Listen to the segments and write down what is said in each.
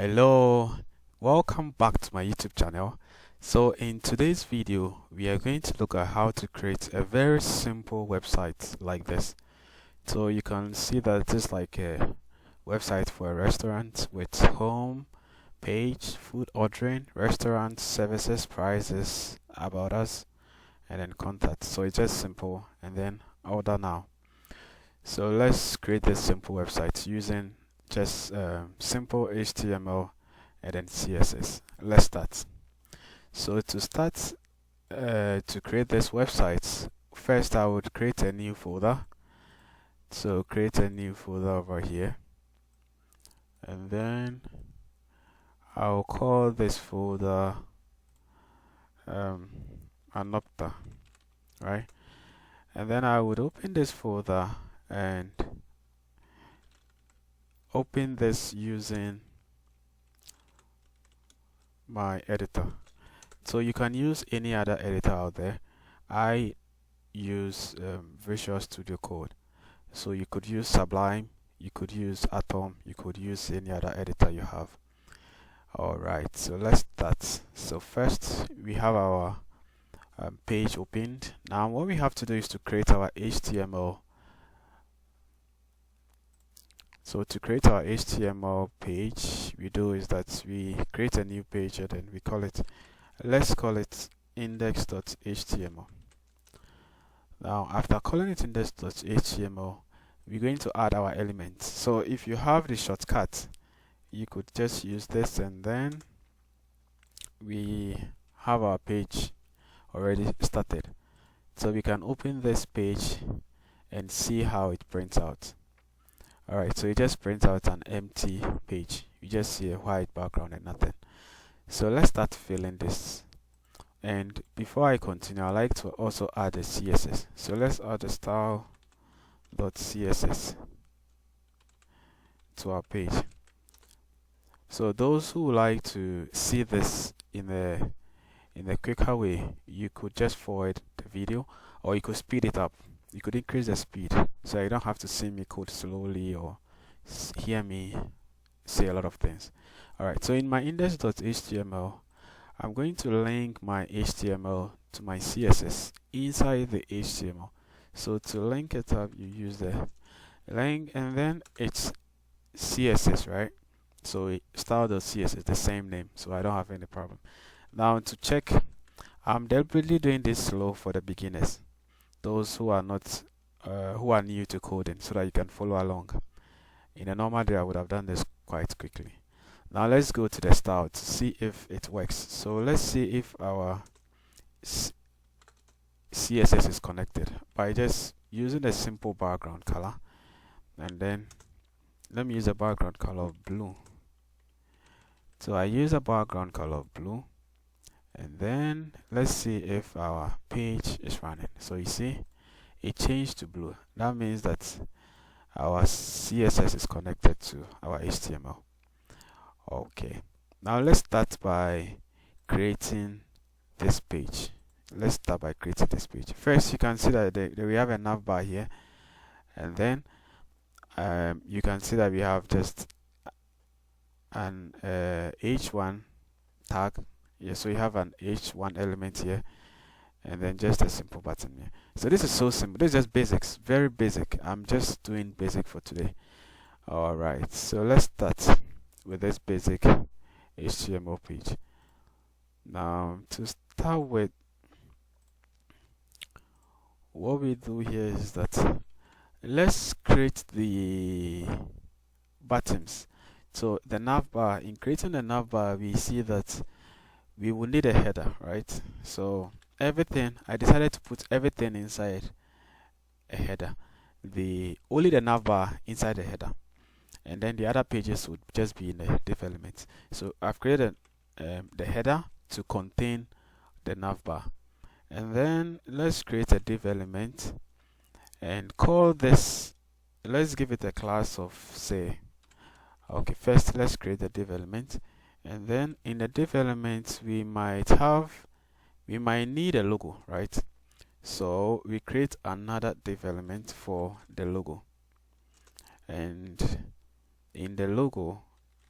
Hello, welcome back to my YouTube channel. So in today's video we are going to look at how to create a very simple website like this. So you can see that this is like a website for a restaurant with home page, food ordering, restaurant services, prices, about us, and then contact. So it's just simple, and then order now. So let's create this simple website using just simple HTML and then CSS. Let's start. So to start, to create this website, first I would create a new folder. So create a new folder over here, and then I'll call this folder Anopta, right? And then I would open this folder and open this using my editor. So you can use any other editor out there. I use Visual Studio Code. So you could use Sublime, you could use Atom, you could use any other editor you have. Alright, so let's start. So first we have our page opened. Now what we have to do is to create our HTML. So to create our HTML page, we do is that we create a new page and then we call it, let's call it index.html. Now after calling it index.html, we're going to add our elements. So if you have the shortcut, you could just use this, and then we have our page already started. So we can open this page and see how it prints out. Alright, so it just prints out an empty page. You just see a white background and nothing. So let's start filling this. And before I continue, I like to also add a CSS. So let's add a style.css to our page. So those who like to see this in a quicker way, you could just forward the video, or you could speed it up. You could increase the speed, so you don't have to see me code slowly or hear me say a lot of things. Alright, so in my index.html, I'm going to link my HTML to my CSS inside the HTML. So to link it up, you use the link, and then it's CSS, right? So style.css, the same name, so I don't have any problem. Now to check, I'm deliberately doing this slow for the beginners, those who are not who are new to coding, so that you can follow along. In a normal day I would have done this quite quickly. Now let's go to the style to see if it works. So let's see if our CSS is connected by just using a simple background color, and then let me use a background color of blue. So I use a background color of blue, and then let's see if our page is running. So you see it changed to blue. That means that our CSS is connected to our HTML. Okay, now let's start by creating this page. Let's start by creating this page. First, you can see that we have a navbar here, and then you can see that we have just an h1 tag. Yeah, so you have an h1 element here, and then just a simple button here. So this is so simple. This is just basics, very basic. I'm just doing basic for today. Alright, so let's start with this basic HTML page. Now to start with, what we do here is that let's create the buttons. So the navbar, in creating the navbar, we see that we will need a header, right? So everything, I decided to put everything inside a header, only the navbar inside the header, and then the other pages would just be in the div element. So I've created the header to contain the navbar, and then let's create a div element and call this, let's give it a class of, say, okay, first let's create the div element, and then in the div element we might need a logo, right? So we create another div element for the logo, and in the logo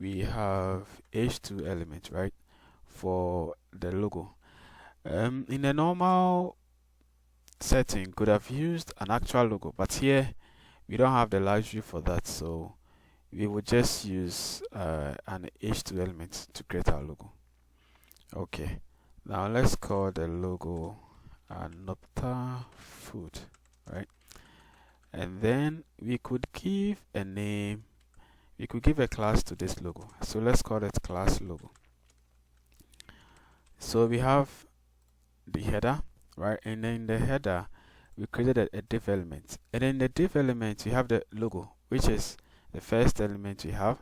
we have h2 element, right, for the logo. In a normal setting, could have used an actual logo, but here we don't have the luxury for that, so we would just use an h2 element to create our logo. Okay, now let's call the logo Nopta Food, right? And then we could give a name, we could give a class to this logo, so let's call it class logo. So we have the header, right? And then in the header we created a div element, and in the div element we have the logo, which is the first element we have,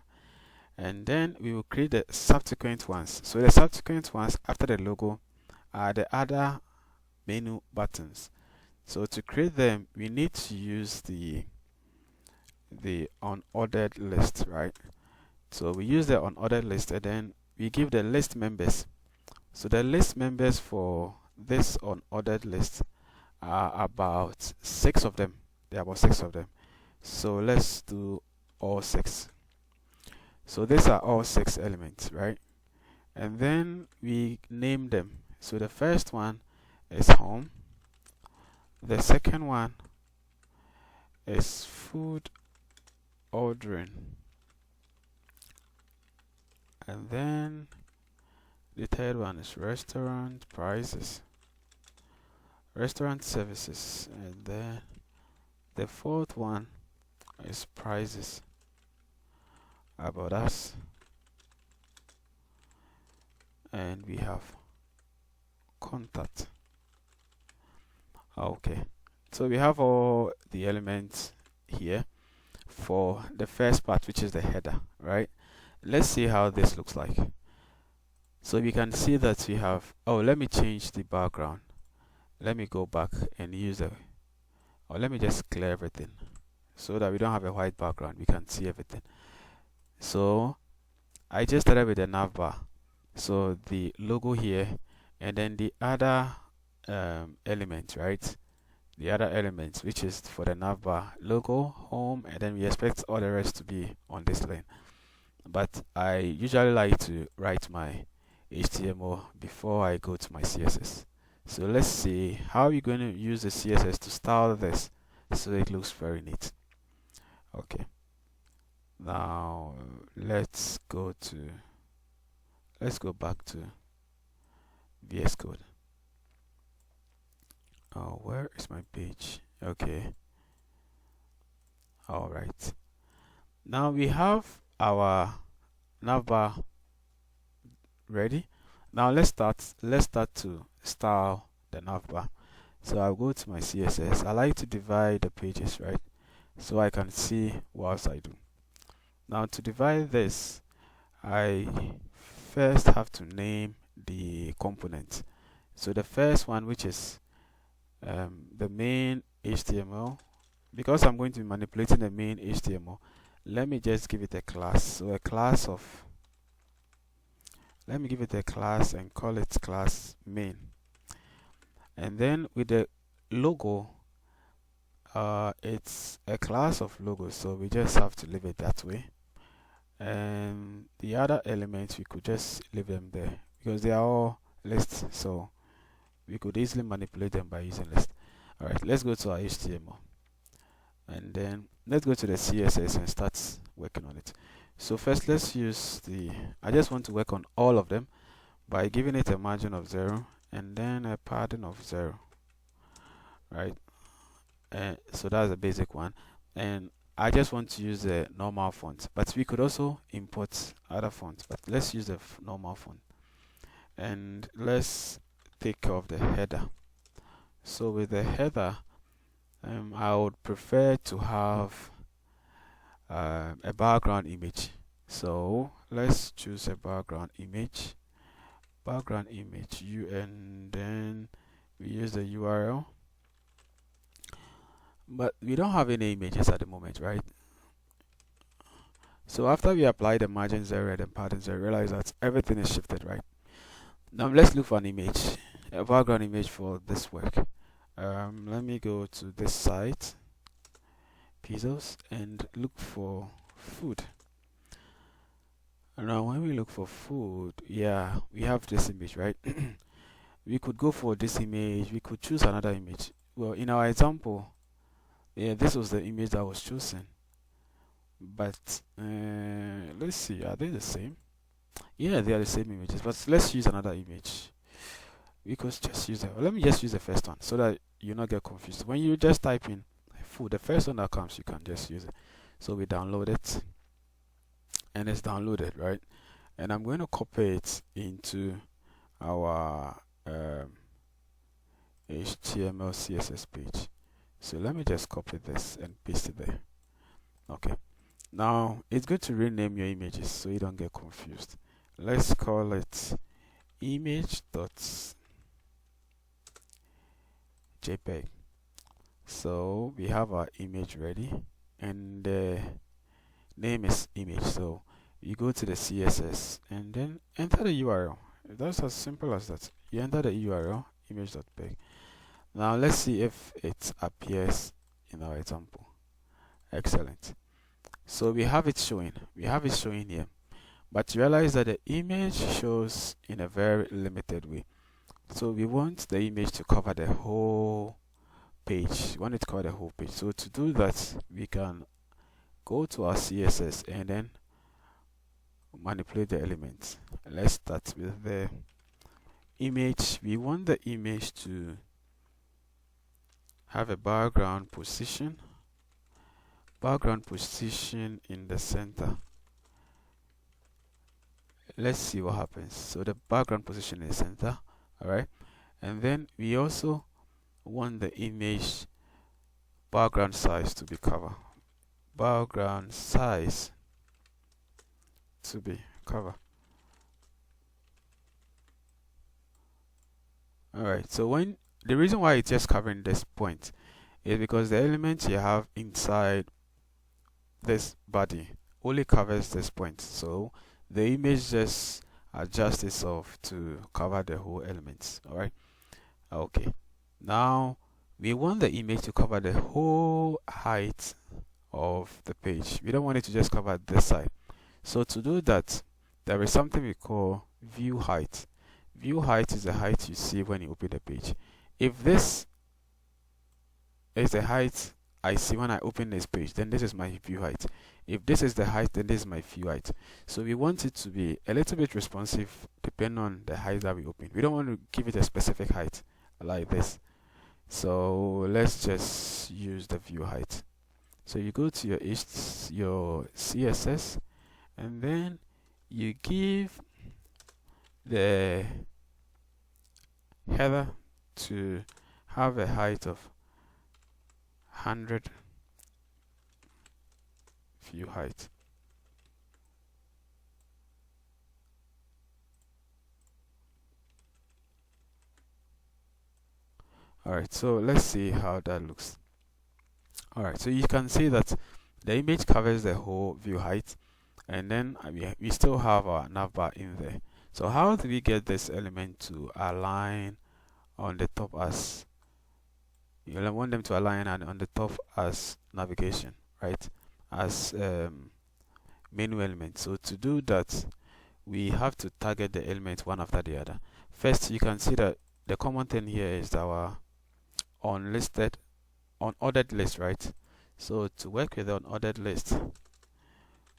and then we will create the subsequent ones. So the subsequent ones after the logo are the other menu buttons. So to create them, we need to use the unordered list, right? So we use the unordered list, and then we give the list members. So the list members for this unordered list are about 6 of them. There are about 6 of them. So let's do all 6. So these are all 6 elements, right? And then we name them. So the first one is home. The second one is food ordering. And then the third one is restaurant prices, restaurant services. And then the fourth one is prices, about us. And we have contact. Okay, so we have all the elements here for the first part, which is the header, right? Let's see how this looks like. So we can see that we have, oh, let me change the background. Let me go back and use or let me just clear everything so that we don't have a white background, we can see everything. So I just started with the navbar, so the logo here, and then the other element, right? The other elements, which is for the navbar, logo, home, and then we expect all the rest to be on this line. But I usually like to write my HTML before I go to my CSS. So let's see how we're going to use the CSS to style this so it looks very neat. Okay, now let's go back to VS Code. Oh, where is my page? Okay, all right. Now we have our navbar ready. Now let's start to style the navbar. So I'll go to my CSS. I like to divide the pages, right, so I can see what else I do. Now to divide this, I first have to name the component. So the first one, which is the main HTML, because I'm going to be manipulating the main HTML, let me just give it a class. So a class of, let me give it a class and call it class main. And then with the logo, it's a class of logo, so we just have to leave it that way. And the other elements, we could just leave them there because they are all lists, so we could easily manipulate them by using list. All right, let's go to our HTML, and then let's go to the CSS and start working on it. So first, let's use I just want to work on all of them by giving it a margin of 0 and then a padding of 0, right? So that's a basic one, and I just want to use the normal font, but we could also import other fonts, but let's use the normal font. And let's take off the header. So with the header, I would prefer to have a background image. So let's choose a background image, and then we use the URL. But we don't have any images at the moment, right? So after we apply the margin 0 and the padding 0, realize that everything is shifted, right? Now let's look for an image, a background image for this work. Let me go to this site, Pisos, and look for food. Now when we look for food, yeah, we have this image, right? We could go for this image, we could choose another image. Well, in our example, yeah, this was the image that was chosen. But let's see, are they the same? Yeah, they are the same images, but let's use another image. We could just use it. Let me just use the first one so that you not get confused. When you just type in food, the first one that comes, you can just use it. So we download it, and it's downloaded, right? And I'm going to copy it into our HTML CSS page. So let me just copy this and paste it there. Okay. Now it's good to rename your images so you don't get confused. Let's call it image.jpg. So we have our image ready, and the name is image. So you go to the CSS and then enter the URL. That's as simple as that. You enter the URL image.peg. Now let's see if it appears in our example. Excellent. So we have it showing. We have it showing here. But realize that the image shows in a very limited way. So we want the image to cover the whole page. We want it to cover the whole page. So to do that, we can go to our CSS and then manipulate the elements. Let's start with the image. We want the image to have a background position in the center. Let's see what happens. So the background position in the center, all right, and then we also want the image background size to be covered. Background size to be covered. All right, so when the reason why it's just covering this point is because the element you have inside this body only covers this point, so the image just adjusts itself to cover the whole elements. All right, okay, now we want the image to cover the whole height of the page. We don't want it to just cover this side. So to do that, there is something we call view height. View height is the height you see when you open the page. If this is the height I see when I open this page, then this is my view height. If this is the height, then this is my view height. So we want it to be a little bit responsive depending on the height that we open. We don't want to give it a specific height like this. So let's just use the view height. So you go to your CSS, and then you give the header to have a height of 100 view height. Alright, so let's see how that looks. Alright, so you can see that the image covers the whole view height, and then we still have our navbar in there. So how do we get this element to align on the top as you want them to align on the top as navigation, right, as menu element? So to do that, we have to target the element one after the other. First, you can see that the common thing here is our unordered list, right? So to work with the unordered list,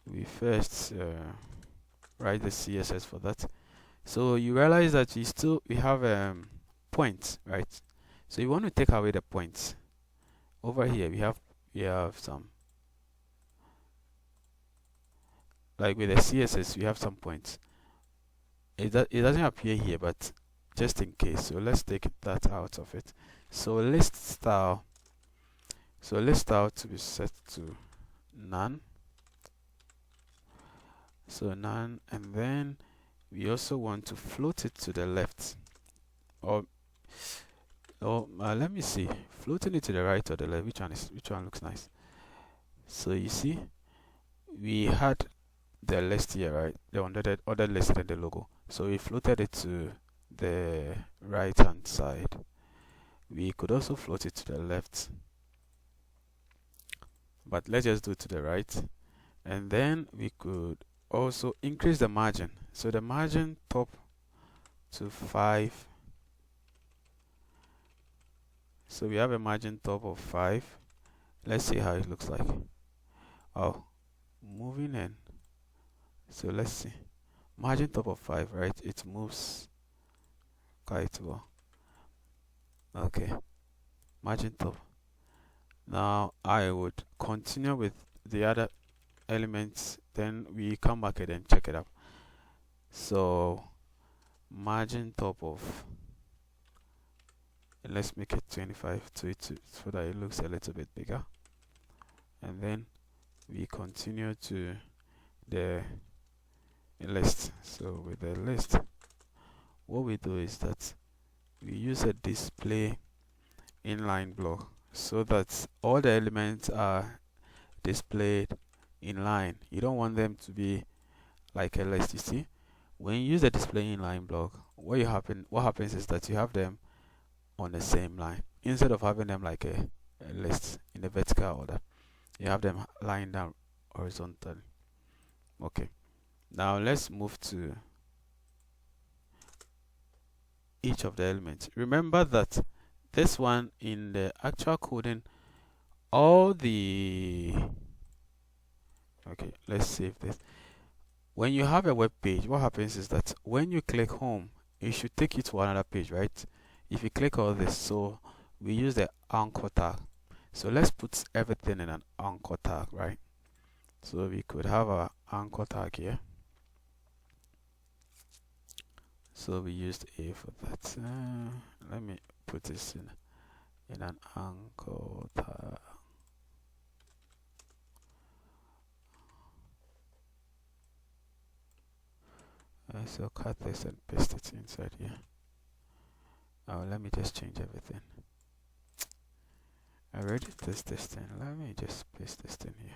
we first write the CSS for that. So you realize that we have points, right? So you want to take away the points. Over here we have some, like with the CSS we have some points. It doesn't appear here, but just in case, so let's take that out of it. So list style to be set to none. So none, and then we also want to float it to the left, or let me see, floating it to the right or the left, which one looks nice? So you see, we had the list here, right? The ordered list and the logo. So we floated it to the right hand side. We could also float it to the left, but let's just do it to the right. And then we could also increase the margin. So the margin top to 5. So we have a margin top of 5. Let's see how it looks like. Oh, moving in. So let's see. Margin top of 5, right? It moves quite well. Okay, margin top. Now I would continue with the other elements, then we come back and then check it out. So margin top of, let's make it 25 so that it looks a little bit bigger, and then we continue to the list. So with the list, what we do is that we use a display inline block so that all the elements are displayed in line. You don't want them to be like a list. You see, when you use the display inline block, what happens is that you have them on the same line instead of having them like a list in the vertical order. You have them lying down horizontally. Okay, now let's move to each of the elements. Remember that this one, in the actual coding, all the okay, let's save this. When you have a web page, what happens is that when you click home, it should take you to another page, right? If you click all this, so we use the anchor tag. So let's put everything in an anchor tag, right? So we could have our anchor tag here. So we used A for that. Let me put this in an anchor tag. So cut this and paste it inside here. Oh, let me just change everything. I already test this thing. Let me just paste this thing here.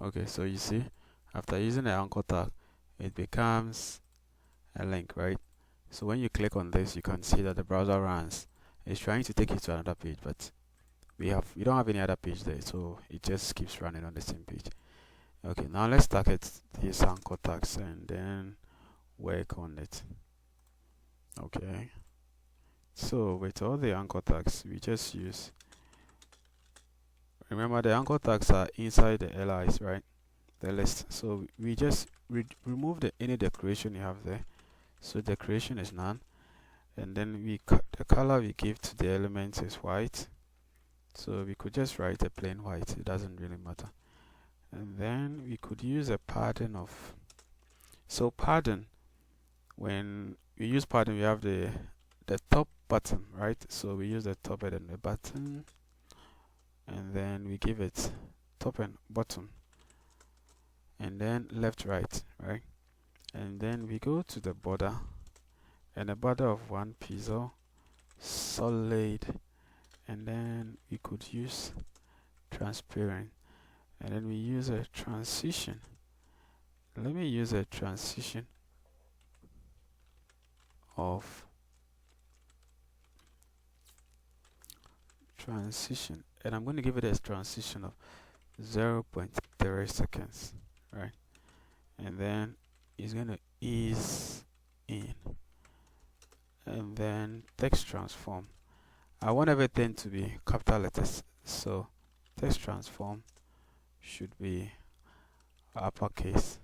Okay, so you see, after using the anchor tag, it becomes a link, right? So when you click on this, you can see that the browser runs. It's trying to take you to another page, but we don't have any other page there, so it just keeps running on the same page. Okay, now let's target these anchor tags and then work on it. Okay, so with all the anchor tags, we just use, remember the anchor tags are inside the LIs, right? The list. So we just remove any decoration you have there. So decoration is none, and then the color we give to the elements is white. So we could just write a plain white, it doesn't really matter. And then we could use a padding of, so padding, when we use padding, we have the top button, right? So we use the top and then the button, and then we give it top and bottom, and then left, right, and then we go to the border, and a border of 1 pixel solid, and then we could use transparent, and then we use a transition. Let me use a transition of and I'm going to give it a transition of 0.3 seconds, right? And then it's going to ease in, and then text transform. I want everything to be capital letters, so text transform should be uppercase.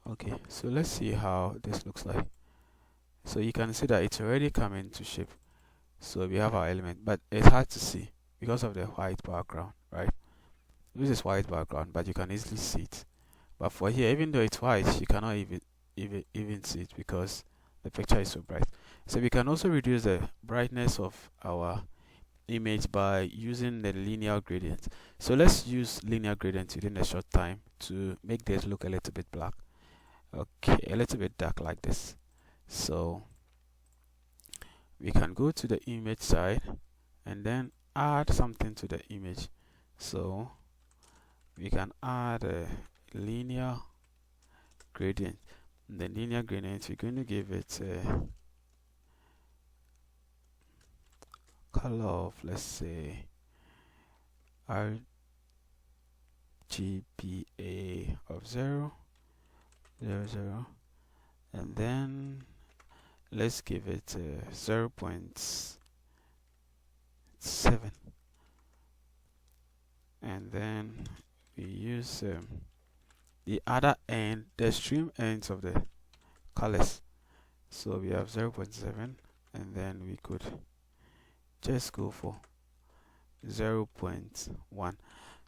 Okay, so let's see how this looks like. So you can see that it's already come into shape. So we have our element, but it's hard to see because of the white background, right? This is white background, but you can easily see it. But for here, even though it's white, you cannot even see it because the picture is so bright. So we can also reduce the brightness of our image by using the linear gradient. So let's use linear gradient within a short time to make this look a little bit black. Okay, a little bit dark like this. So we can go to the image side and then add something to the image. So we can add a linear gradient. The linear gradient, we're going to give it a color of, let's say, RGBA of 0, 0, 0, and then let's give it 0.7, and then we use the other end, the extreme ends of the colors. So we have 0.7, and then we could just go for 0.1.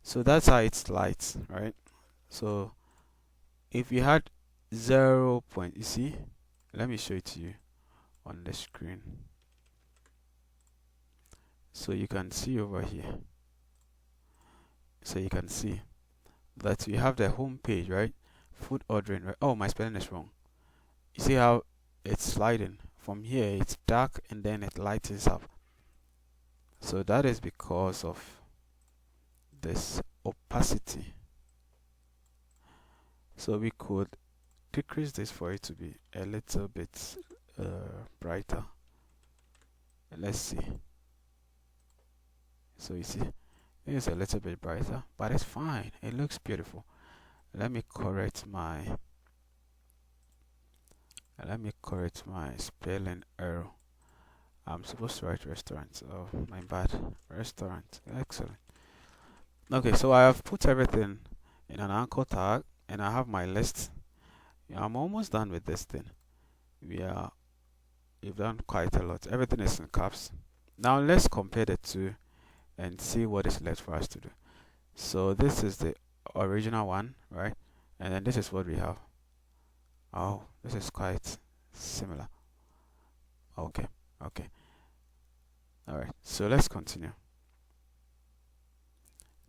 So that's how it's light, right? So if you had 0. You see, let me show it to you on the screen. So you can see over here. So you can see that we have the home page, right? Food ordering, right? Oh, my spelling is wrong. You see how it's sliding from here? It's dark and then it lightens up. So that is because of this opacity. So we could decrease this for it to be a little bit brighter. Let's see. So you see, it's a little bit brighter, but it's fine. It looks beautiful. Let me correct my spelling error. I'm supposed to write restaurant. Oh, my bad. Restaurant. Excellent. Okay, so I have put everything in an anchor tag, and I have my list. I'm almost done with this thing. We've done quite a lot. Everything is in caps. Now let's compare the two and see what is left for us to do. So this is the original one, right? And then this is what we have. Oh, this is quite similar. Okay. All right, so let's continue.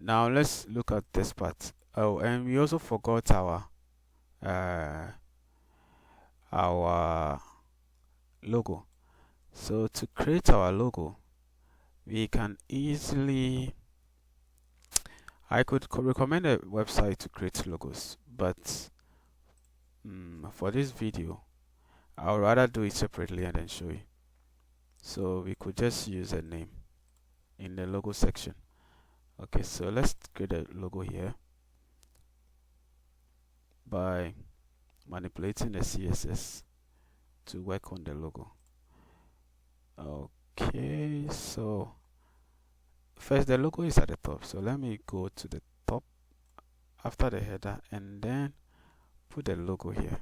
Now let's look at this part. Oh, and we also forgot our logo. So to create our logo, we can easily, I could recommend a website to create logos, but for this video, I would rather do it separately and then show you. So we could just use a name in the logo section. Okay, so let's create a logo here by manipulating the CSS to work on the logo. Okay, so first the logo is at the top, so let me go to the top after the header and then put the logo here.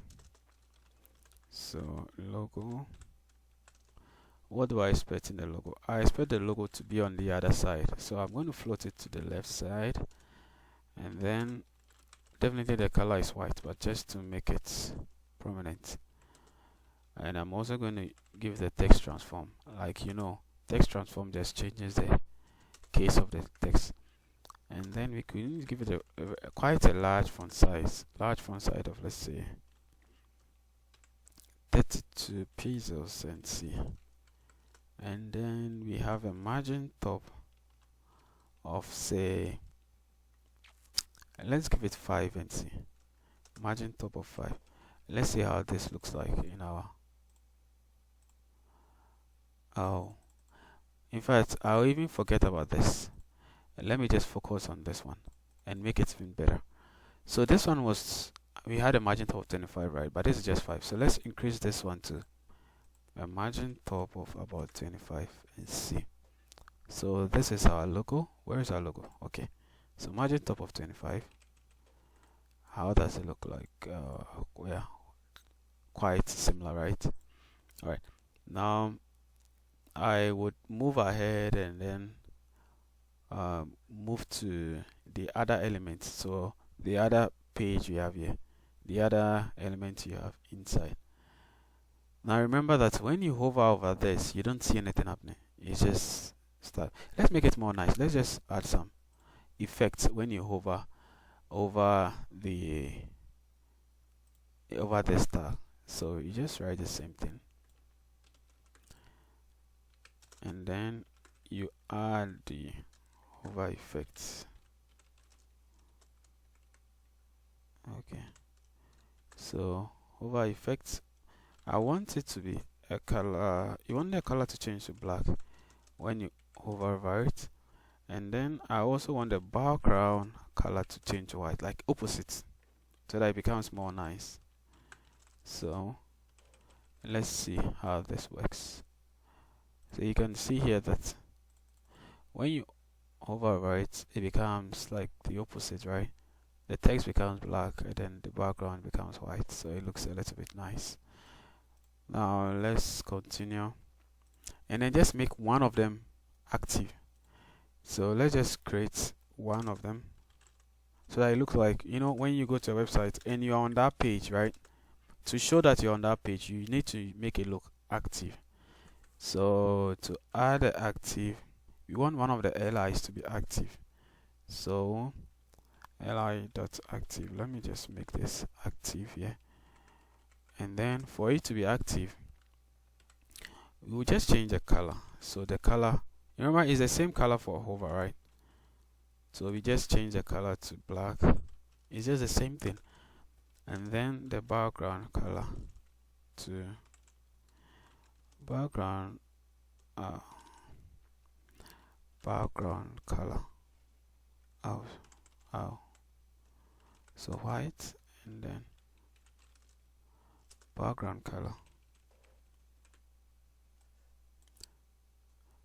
So logo, what do I expect in the logo? I expect the logo to be on the other side, so I'm going to float it to the left side, and then definitely the color is white, but just to make it prominent. And I'm also going to give the text transform, like, you know, text transform just changes the case of the text. And then we could give it quite a large font size of, let's say, 32 pixels, and see. And then we have a margin top of, say, let's give it 5 and see. Margin top of 5. Let's see how this looks like in our, oh, in fact, I'll even forget about this. Let me just focus on this one and make it even better. So this one was, we had a margin top of 25, right? But this is just 5. So let's increase this one to a margin top of about 25 and see. So this is our logo. Where is our logo? Okay, so margin top of 25. How does it look like? Yeah, quite similar, right? All right, now I would move ahead and then move to the other elements. So the other page you have here, the other element you have inside. Now remember that when you hover over this, you don't see anything happening. It's just start. Let's make it more nice. Let's just add some effects when you hover over the this tag. So you just write the same thing, and then you add the hover effects. Okay, so hover effects, I want it to be a color. You want the color to change to black when you hover over it, and then I also want the background color to change to white, like opposite, so that it becomes more nice. So let's see how this works. So you can see here that when you hover over it, it becomes like the opposite, right? The text becomes black and then the background becomes white, so it looks a little bit nice. Now let's continue, and then just make one of them active. So let's just create one of them so that it looks like, you know, when you go to a website and you're on that page, right? To show that you're on that page, you need to make it look active. So to add the active, we want one of the LIs to be active. So li.active, let me just make this active here. And then for it to be active, we will just change the color. So the color, remember, is the same color for hover, right? So we just change the color to black. It's just the same thing. And then the background color to background color so white, and then background color.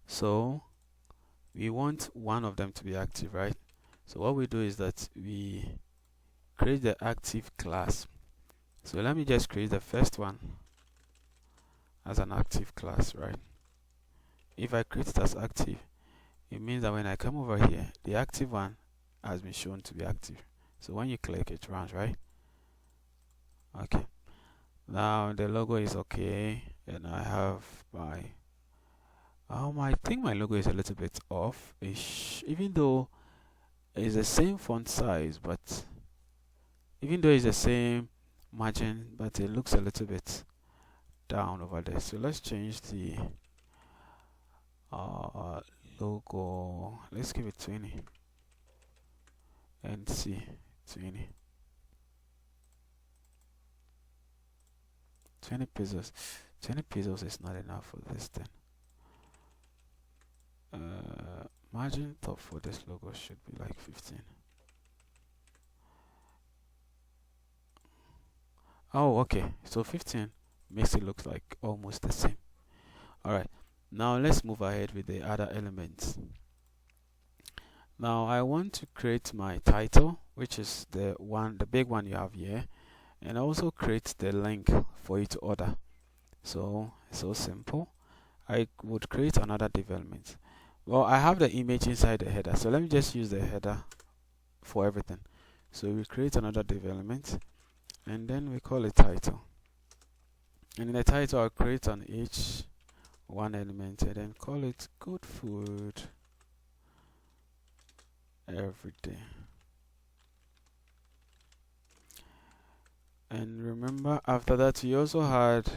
So we want one of them to be active, right? So what we do is that we create the active class. So let me just create the first one as an active class, right? If I create it as active, it means that when I come over here, the active one has been shown to be active. So when you click, it runs, right? Okay. Now the logo is okay, and I have my I think my logo is a little bit off-ish, even though it's the same font size, but even though it's the same margin, but it looks a little bit down over there. So let's change the logo. Let's give it 20 and see 20 pesos. 20 pesos is not enough for this thing. Margin top for this logo should be like 15. Oh, okay. So 15 makes it look like almost the same. Alright, now let's move ahead with the other elements. Now I want to create my title, which is the big one you have here, and also create the link for you to order. So simple. I would create another development. Well, I have the image inside the header, so let me just use the header for everything. So we create another development, and then we call it title. And in the title, I'll create an H1 element and then call it good food every day. And remember, after that, we also had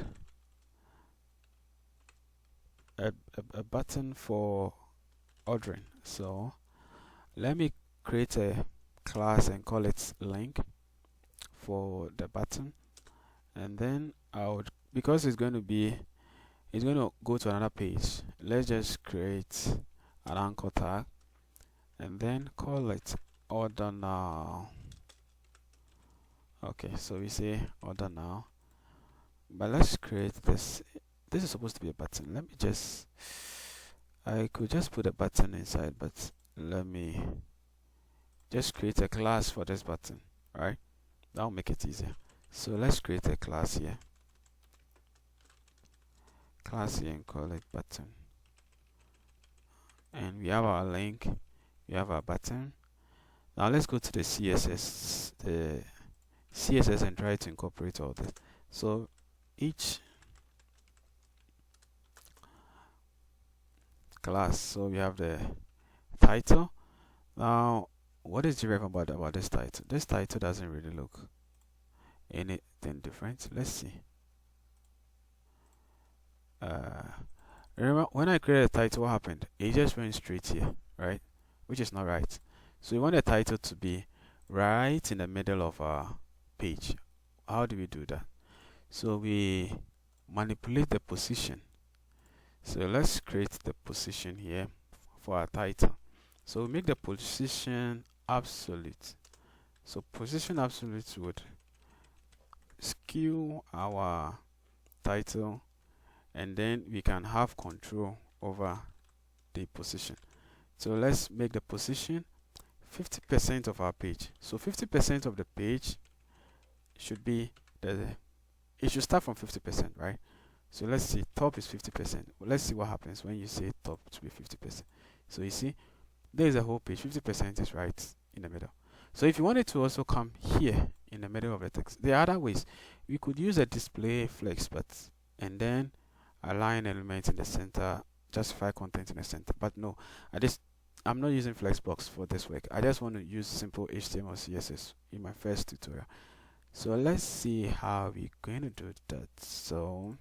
a button for ordering. So let me create a class and call it link for the button, and then I would, because it's going to go to another page, let's just create an anchor tag and then call it order now. Okay, so we say order now, but let's create this. This is supposed to be a button. Let me just, I could just put a button inside, but let me just create a class for this button, right? That'll make it easier. So let's create a class here and call it button. and we have our link, we have our button. Now let's go to the CSS and try to incorporate all this. So each class, so we have the title. Now what is different about this title? This title doesn't really look anything different. Let's see. Remember when I created a title, what happened? It just went straight here, right? Which is not right. So we want the title to be right in the middle of our page. How do we do that? So we manipulate the position. So let's create the position here for our title. So we make the position absolute. So position absolute would skew our title, and then we can have control over the position. So let's make the position 50% of our page. So 50% of the page should be it should start from 50%, right? So let's see, top is 50%. Let's see what happens when you say top to be 50%. So you see, there is a whole page, 50% is right in the middle. So if you wanted to also come here in the middle of the text, there are other ways. We could use a display flex, and then align elements in the center, justify content in the center. But no, I'm not using Flexbox for this work. I just want to use simple HTML CSS in my first tutorial. So let's see how we're going to do that. So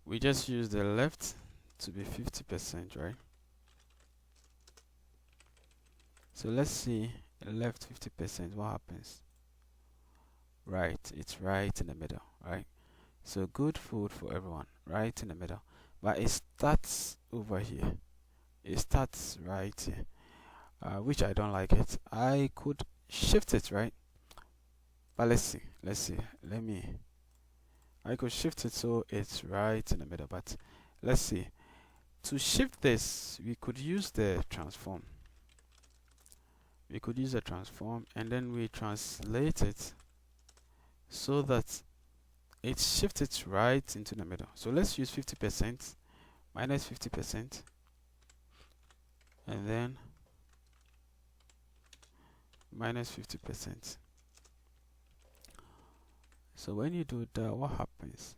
we just use the left to be 50%, right? So let's see left 50%, what happens? Right, it's right in the middle, right? So good food for everyone, right in the middle. But it starts over here. It starts right here, which I don't like it. I could shift it, right? But let's see. I could shift it so it's right in the middle, but let's see. To shift this, we could use the transform. And then we translate it so that it shifted right into the middle. So let's use 50% minus 50%, and then minus 50%. So when you do that, what happens?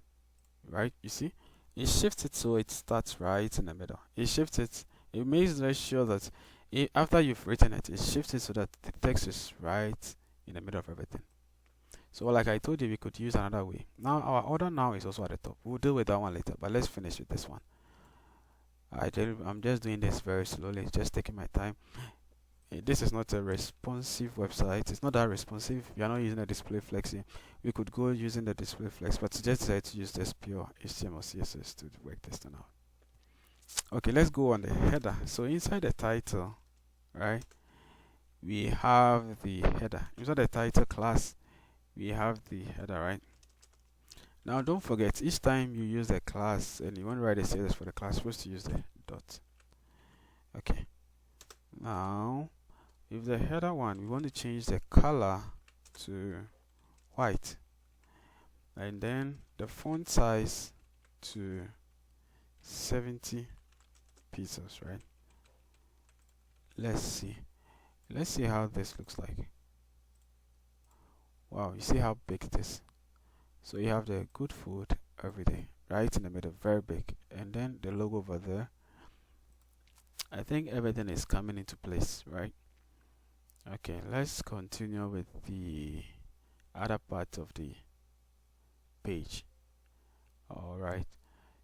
Right, you see, it shifts it so it starts right in the middle. It shifts it. It makes very sure that after you've written it, it shifts it so that the text is right in the middle of everything. So like I told you, we could use another way. Now our order now is also at the top. We'll deal with that one later, but let's finish with this one. I'm just doing this very slowly, just taking my time. This is not a responsive website. It's not that responsive. We are not using a display flex here. We could go using the display flex, but just decided to use this pure HTML CSS to work this thing out. Okay, let's go on the header. So inside the title, right, we have the header. Inside the title class, we have the header, right? Now don't forget, each time you use the class and you want to write a CSS for the class, you're supposed to use the dot. Okay. Now, if the header one, we want to change the color to white, and then the font size to 70 pixels, right? Let's see how this looks like. Wow, you see how big it is. So you have the good food every day right in the middle, very big, and then the logo over there. I think everything is coming into place, right? Okay, let's continue with the other part of the page. All right,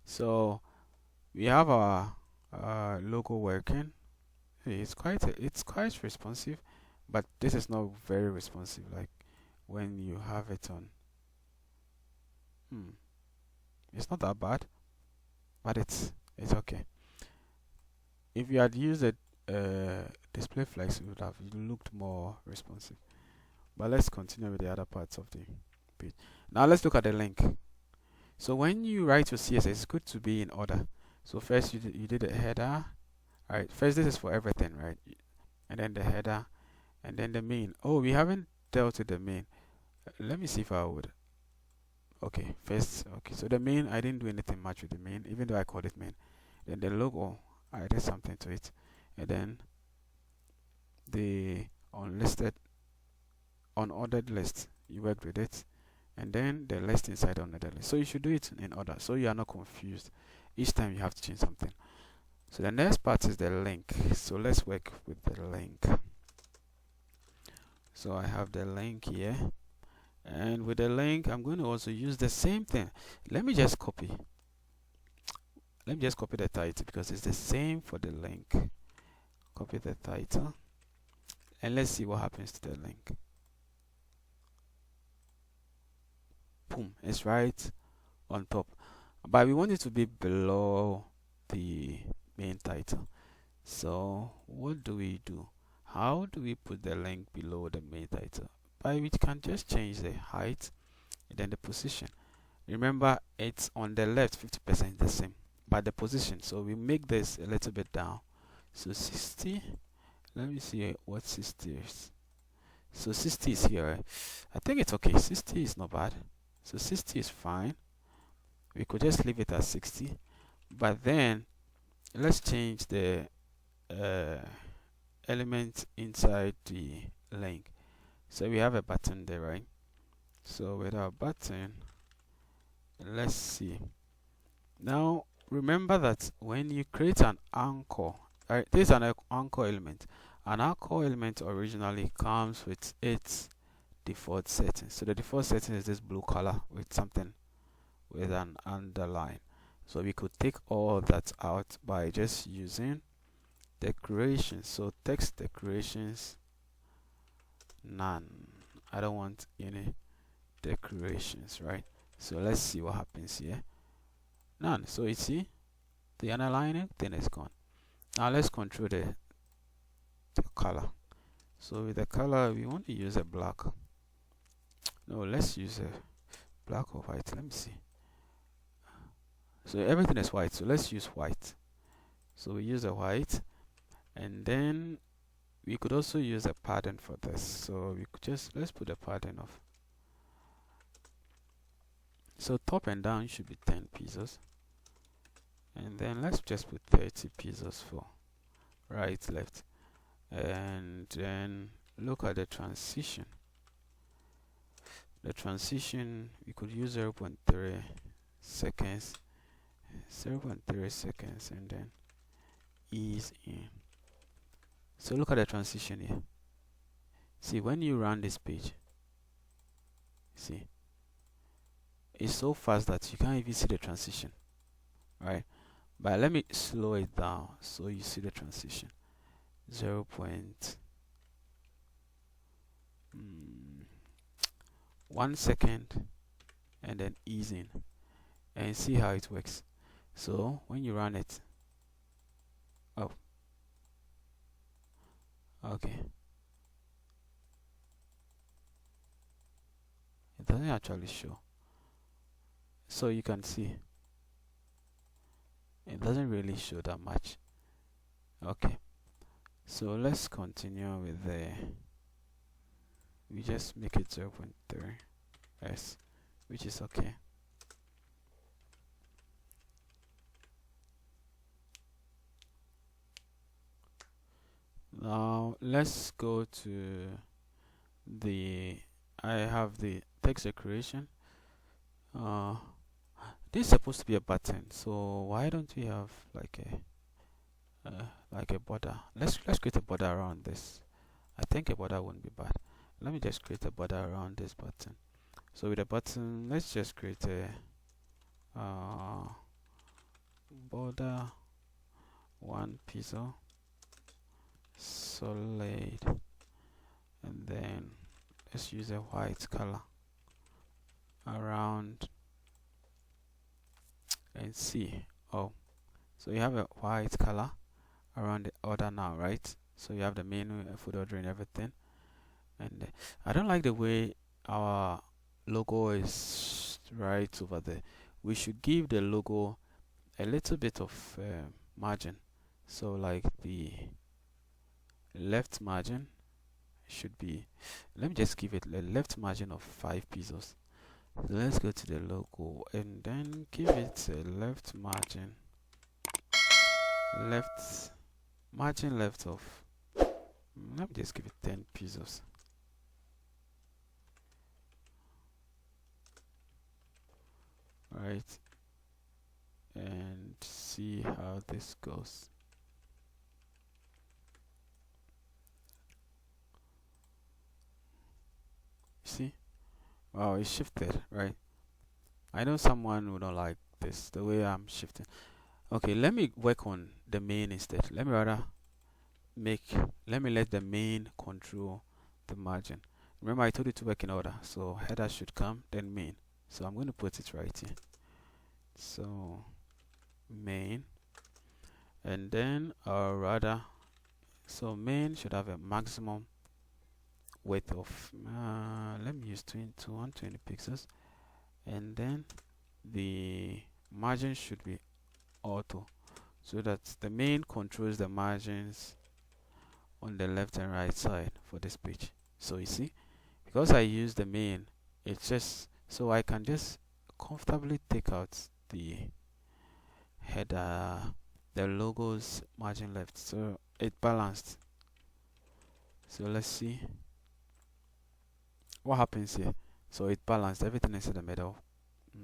so we have our logo working. It's quite responsive, but this is not very responsive like when you have it on. It's not that bad, but it's okay. If you had used a display flex, it would have looked more responsive. But let's continue with the other parts of the page. Now let's look at the link. So when you write your CSS, it's good to be in order. So first you did a header. Alright, first this is for everything, right? And then the header, and then the main. Oh, we haven't dealt with the main. Let me see if I would. Okay, first, okay, so the main, I didn't do anything much with the main, even though I called it main. Then the logo, I added something to it, and then the unlisted unordered list, you worked with it, and then the list inside the unordered list. So you should do it in order so you are not confused each time you have to change something. So the next part is the link. So let's work with the link. So I have the link here, and with the link I'm going to also use the same thing. Let me just copy the title because it's the same for the link. Copy the title, and let's see what happens to the link. Boom, it's right on top, but we want it to be below the main title. So what do we do? How do we put the link below the main title? But we can just change the height and then the position. Remember, it's on the left 50% the same, but the position, so we make this a little bit down. So 60, let me see what 60 is. So 60 is here. I think it's okay. 60 is not bad. So 60 is fine. We could just leave it at 60, but then let's change the element inside the link. So we have a button there, right? So with our button, let's see. Now remember that when you create an anchor, right, this is an anchor element. An anchor element originally comes with its default settings. So the default setting is this blue color with something with an underline. So we could take all that out by just using decorations. So text decorations none. I don't want any decorations, right? So let's see what happens here. None. So you see the underlining thing is gone. Now let's control the color. So with the color we want to use a black. No, let's use a black or white. Let me see. So everything is white, so let's use white. So we use a white, and then we could also use a pattern for this. So we could just, let's put a pattern of, so top and down should be 10 pieces, and then let's just put 30 pieces for right, left, and then look at the transition. The transition, we could use 0.3 seconds, 0.3 seconds, and then ease in. So look at the transition here. See, when you run this page, see, it's so fast that you can't even see the transition, right? But let me slow it down so you see the transition. 0.1 second, and then ease in, and see how it works. So when you run it, oh, okay, it doesn't actually show. So you can see it doesn't really show that much. Okay, so let's continue with the, we just make it 0.3 s, which is okay. Now let's go to the, I have the text decoration. This is supposed to be a button, so why don't we have like a border? Let's create a border around this. I think a border wouldn't be bad. Let me just create a border around this button. So with a button, let's just create a border 1 pixel solid, and then let's use a white color around and see. Oh, so you have a white color around the order now, right? So you have the menu, food order, and everything. And I don't like the way our logo is right over there. We should give the logo a little bit of margin. So like the left margin should be, let me just give it a left margin of 5 pixels. So let's go to the logo and then give it a left margin left, margin left of, let me just give it 10 pixels. Right, and see how this goes. See, wow, it shifted, right? I know someone who don't like this, the way I'm shifting. Okay, let me work on the main instead. Let me rather let me let the main control the margin. Remember I told you to work in order, so header should come, then main. So I'm going to put it right here. So main, and then rather, so main should have a maximum width of let me use 120 pixels, and then the margin should be auto, so that the main controls the margins on the left and right side for this page. So you see, because I use the main, it's just so I can just comfortably take out the header, the logo's margin left, so it balanced. So let's see what happens here. So it balanced, everything is in the middle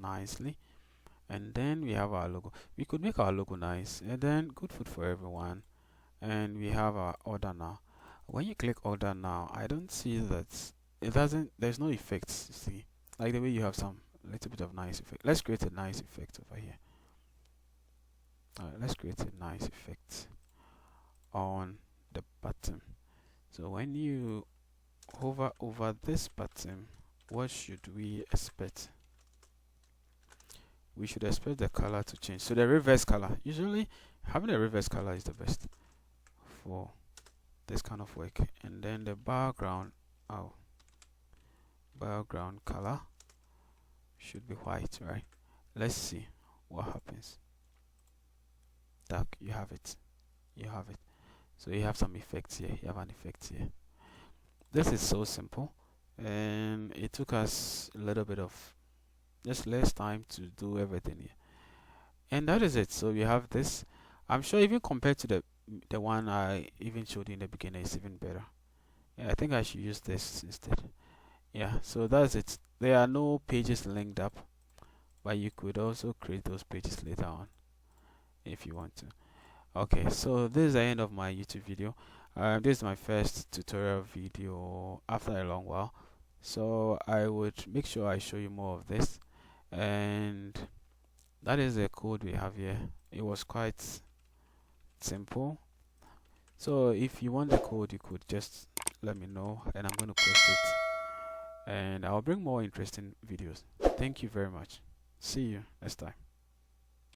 nicely, and then we have our logo. We could make our logo nice, and then good food for everyone, and we have our order now. When you click order now, I don't see that it doesn't, there's no effects, you see, like the way you have some little bit of nice effect. Let's create a nice effect over here. Let's create a nice effect on the button. So when you hover over this button, what should we expect? We should expect the color to change. So the reverse color, usually having a reverse color is the best for this kind of work. And then the background, background color should be white, right? Let's see what happens. Dark, you have it. So you have some effects here. You have an effect here. This is so simple, and it took us a little bit of just less time to do everything here. And that is it. So we have this. I'm sure even compared to the one I even showed you in the beginning, it's even better. Yeah, I think I should use this instead. Yeah, so that's it. There are no pages linked up, but you could also create those pages later on if you want to. Okay, so this is the end of my YouTube video. This is my first tutorial video after a long while, so I would make sure I show you more of this. And that is the code we have here. It was quite simple, so if you want the code, you could just let me know, and I'm going to post it, and I'll bring more interesting videos. Thank you very much. See you next time.